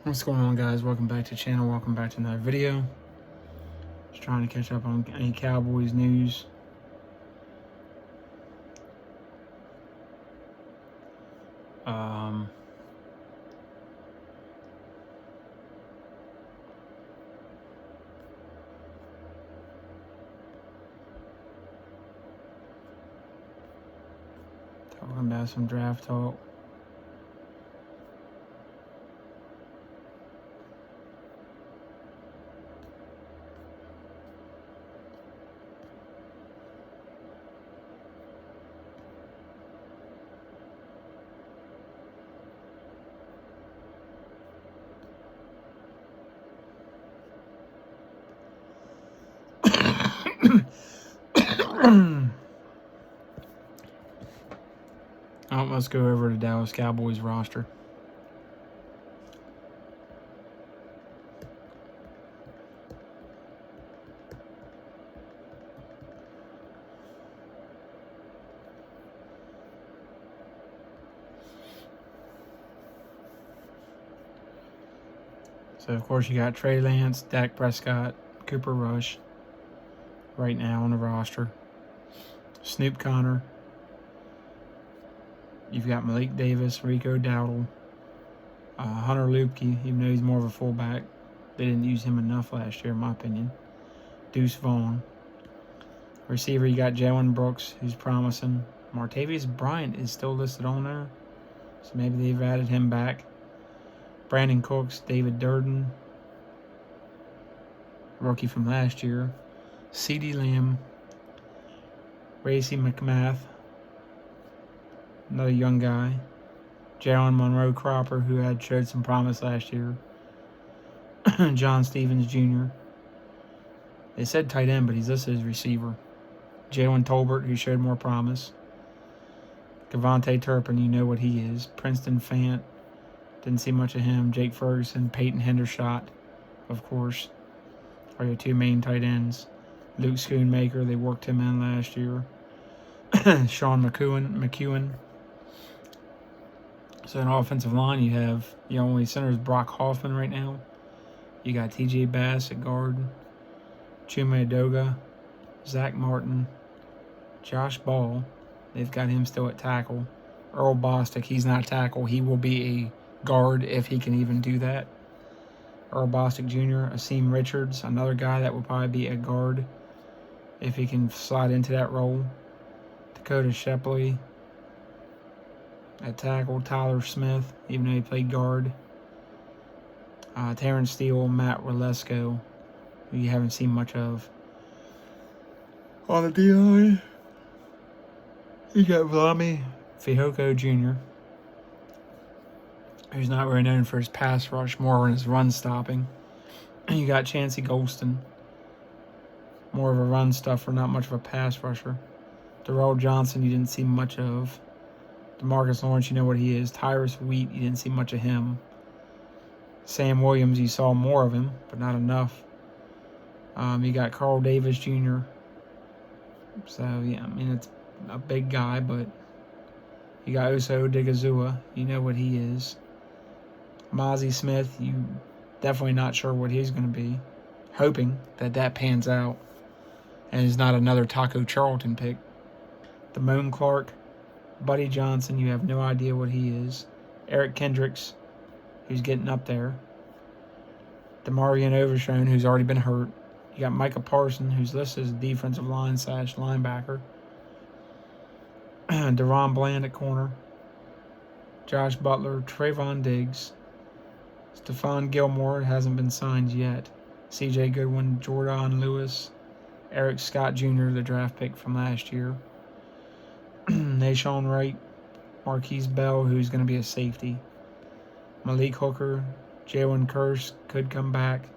What's going on, guys? Welcome back to the channel. Welcome back to another video. Just trying to catch up on any Cowboys news. Talking about some draft talk. Let's go over to Dallas Cowboys roster. So, of course, you got Trey Lance, Dak Prescott, Cooper Rush right now on the roster. Snoop Connor. You've got Malik Davis, Rico Dowdle, Hunter Luepke, even though he's more of a fullback. They didn't use him enough last year, in my opinion. Deuce Vaughn. Receiver, you got Jalen Brooks, who's promising. Martavius Bryant is still listed on there, so maybe they've added him back. Brandon Cooks, David Durden, rookie from last year. CeeDee Lamb, Racey McMath, another young guy. Jalen Monroe Cropper, who had showed some promise last year. John Stevens Jr. They said tight end, but he's listed as receiver. Jalen Tolbert, who showed more promise. Devontae Turpin, you know what he is. Princeton Fant, didn't see much of him. Jake Ferguson, Peyton Hendershot, of course, are your two main tight ends. Luke Schoonmaker, they worked him in last year. Sean McEwen. So in offensive line, you have only center is Brock Hoffman right now. You got TJ Bass at guard, Chume Adoga, Zach Martin, Josh Ball. They've got him still at tackle. Earl Bostic, he's not a tackle. He will be a guard if he can even do that. Earl Bostic Jr., Akeem Richards, another guy that will probably be a guard if he can slide into that role. Dakota Shepley at tackle. Tyler Smith, even though he played guard. Terrence Steele, Matt Ralesko, who you haven't seen much of. On the D-line, you got Vlami Fehoko Jr., who's not really known for his pass rush, more in his run stopping. And you got Chancey Golston, more of a run stuffer, not much of a pass rusher. Darrell Johnson, you didn't see much of. DeMarcus Lawrence, you know what he is. Tyrus Wheat, you didn't see much of him. Sam Williams, you saw more of him, but not enough. You got Carl Davis Jr. So, yeah, I mean, it's a big guy, but you got Oso Digazua, you know what he is. Mozzie Smith, you definitely not sure what he's going to be. Hoping that pans out and is not another Taco Charlton pick. Damone Clark, Buddy Johnson, you have no idea what he is. Eric Kendricks, who's getting up there. DeMarvion Overshown, who's already been hurt. You got Micah Parson, who's listed as defensive line / linebacker. Deron Bland at corner. Josh Butler, Trayvon Diggs. Stephon Gilmore hasn't been signed yet. C.J. Goodwin, Jordan Lewis. Eric Scott Jr., the draft pick from last year. Nashawn Wright, Marquise Bell, who's going to be a safety. Malik Hooker, Jalen Kearse could come back.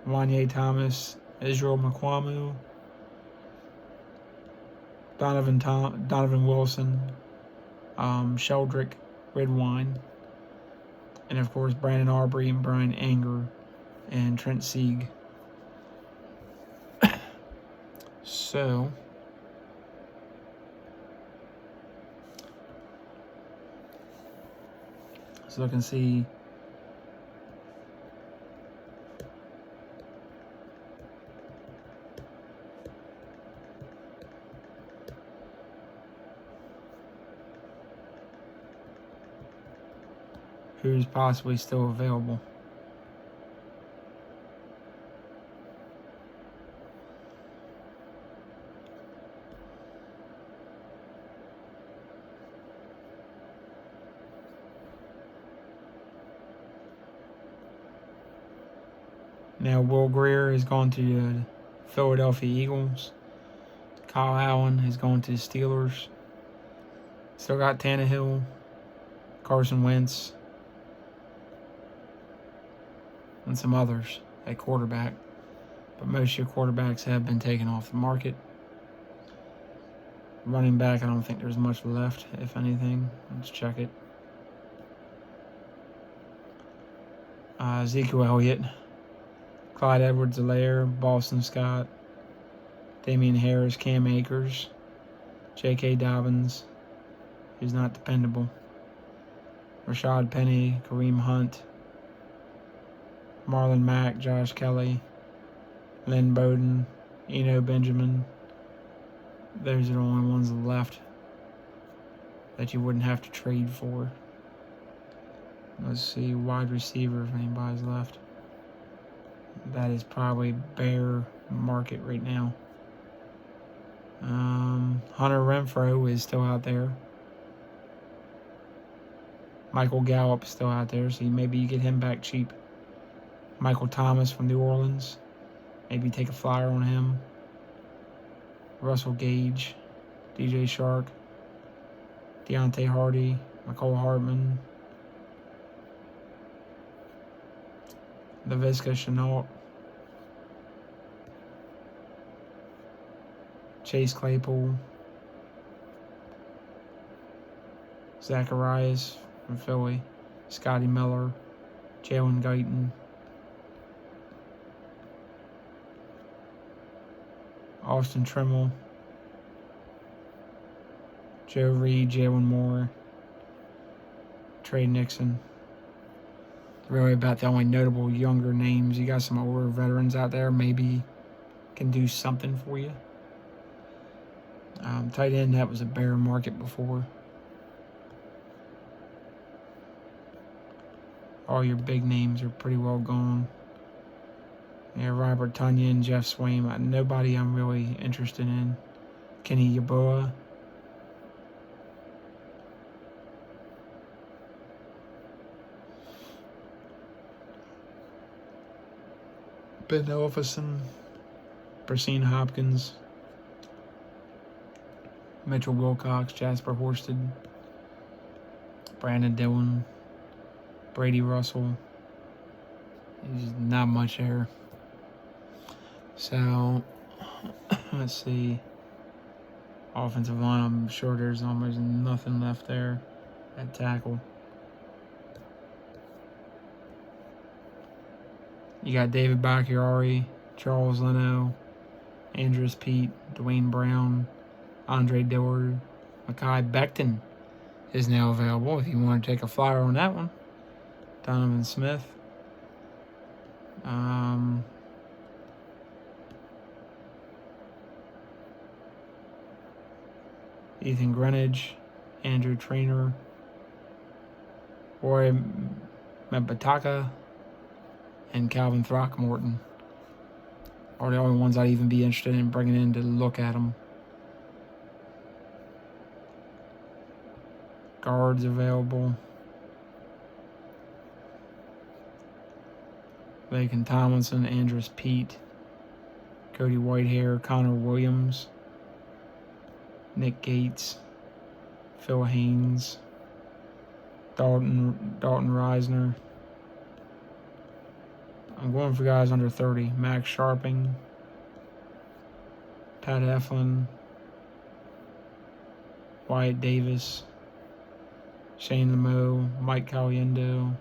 Wanye Thomas, Israel Makwamu, Donovan Wilson, Sheldrick Redwine, and of course Brandon Aubrey and Brian Anger and Trent Sieg. So let's look and see who's possibly still available. Now, Will Greer is going to the Philadelphia Eagles. Kyle Allen is going to the Steelers. Still got Tannehill, Carson Wentz, and some others at quarterback. But most of your quarterbacks have been taken off the market. Running back, I don't think there's much left, if anything. Let's check it. Ezekiel Elliott, Clyde Edwards-Helaire, Boston Scott, Damian Harris, Cam Akers, J.K. Dobbins, who's not dependable, Rashad Penny, Kareem Hunt, Marlon Mack, Josh Kelly, Lynn Bowden, Eno Benjamin. Those are the only ones left that you wouldn't have to trade for. Let's see, wide receiver if anybody's left. That is probably bear market right now. Hunter Renfrow is still out there. Michael Gallup is still out there, so maybe you get him back cheap. Michael Thomas from New Orleans, maybe take a flyer on him. Russell Gage, DJ Shark, Deontay Hardy, McCole Hartman, Laviska Shenault, Chase Claypool, Zacharias from Philly, Scotty Miller, Jalen Guyton, Austin Trimmel, Joe Reed, Jalen Moore, Trey Nixon. Really about the only notable younger names. You got some older veterans out there, maybe can do something for you. Tight end, that was a bear market before. All your big names are pretty well gone. Yeah, Robert Tonyan, Jeff Swaim. Nobody I'm really interested in. Kenny Yeboah. Ben Elfison, Bracine Hopkins, Mitchell Wilcox, Jasper Horsted, Brandon Dillon, Brady Russell. There's not much there. So, let's see. Offensive line, I'm sure there's almost nothing left there at tackle. You got David Bakhtiari, Charles Leno, Andrews Pete, Dwayne Brown, Andre Dillard, Mekhi Becton is now available if you want to take a flyer on that one. Donovan Smith. Ethan Greenidge, Andrew Trainer, Roy Mbataka, and Calvin Throckmorton are the only ones I'd even be interested in bringing in to look at them. Guards available. Laken Tomlinson, Andrews Pete, Cody Whitehair, Connor Williams, Nick Gates, Phil Haynes, Dalton Reisner. I'm going for guys under 30. Max Sharping, Pat Eflin, Wyatt Davis, Shane Lemo, Mike Caliendo,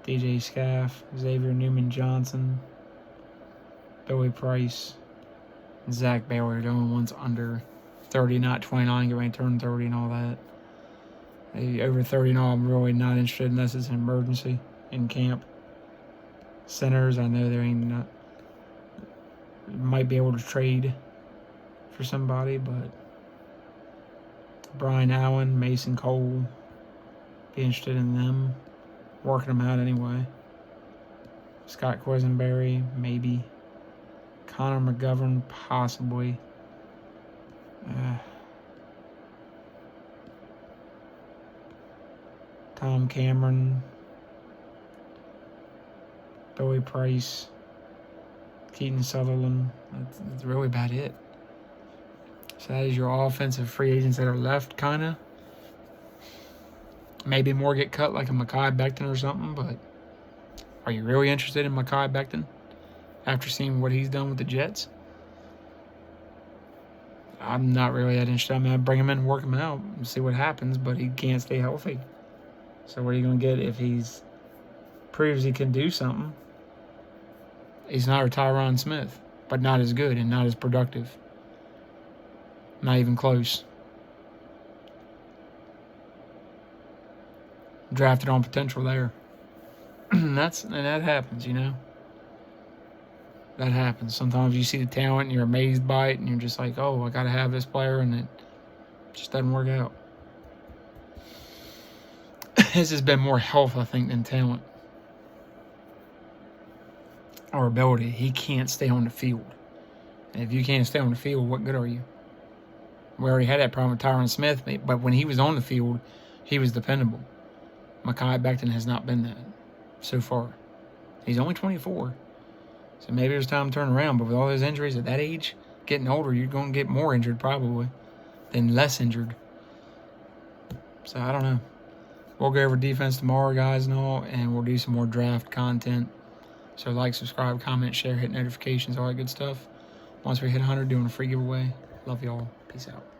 DJ Scaff, Xavier Newman-Johnson, Billy Price, and Zach Baylor. The only ones under 30, not 29, get ready to turn 30 and all that. Over 30 and all, I'm really not interested unless it's an emergency in camp. Centers, I know there ain't not. Might be able to trade for somebody, but Brian Allen, Mason Cole, Be interested in them. Working them out anyway. Scott Quisenberry, maybe. Connor McGovern, possibly. Tom Cameron. Billy Price. Keaton Sutherland. That's really about it. So that is your offensive free agents that are left, kind of. Maybe more get cut like a Mekhi Becton or something, but are you really interested in Mekhi Becton after seeing what he's done with the Jets? I'm not really that interested. I mean, I'd bring him in and work him out and see what happens, but he can't stay healthy. So what are you going to get if he's proves he can do something? He's not a Tyron Smith, but not as good and not as productive. Not even close. Drafted on potential there. And that happens, you know. That happens. Sometimes you see the talent and you're amazed by it and you're just like, oh, I got to have this player, and it just doesn't work out. This has been more health, I think, than talent or ability. He can't stay on the field. And if you can't stay on the field, what good are you? We already had that problem with Tyron Smith, but when he was on the field, he was dependable. Mekhi Becton has not been that so far. He's only 24. So maybe there's time to turn around. But with all those injuries at that age, getting older, you're going to get more injured probably than less injured. So I don't know. We'll go over defense tomorrow, guys, and all, and we'll do some more draft content. So like, subscribe, comment, share, hit notifications, all that good stuff. Once we hit 100, doing a free giveaway. Love y'all. Peace out.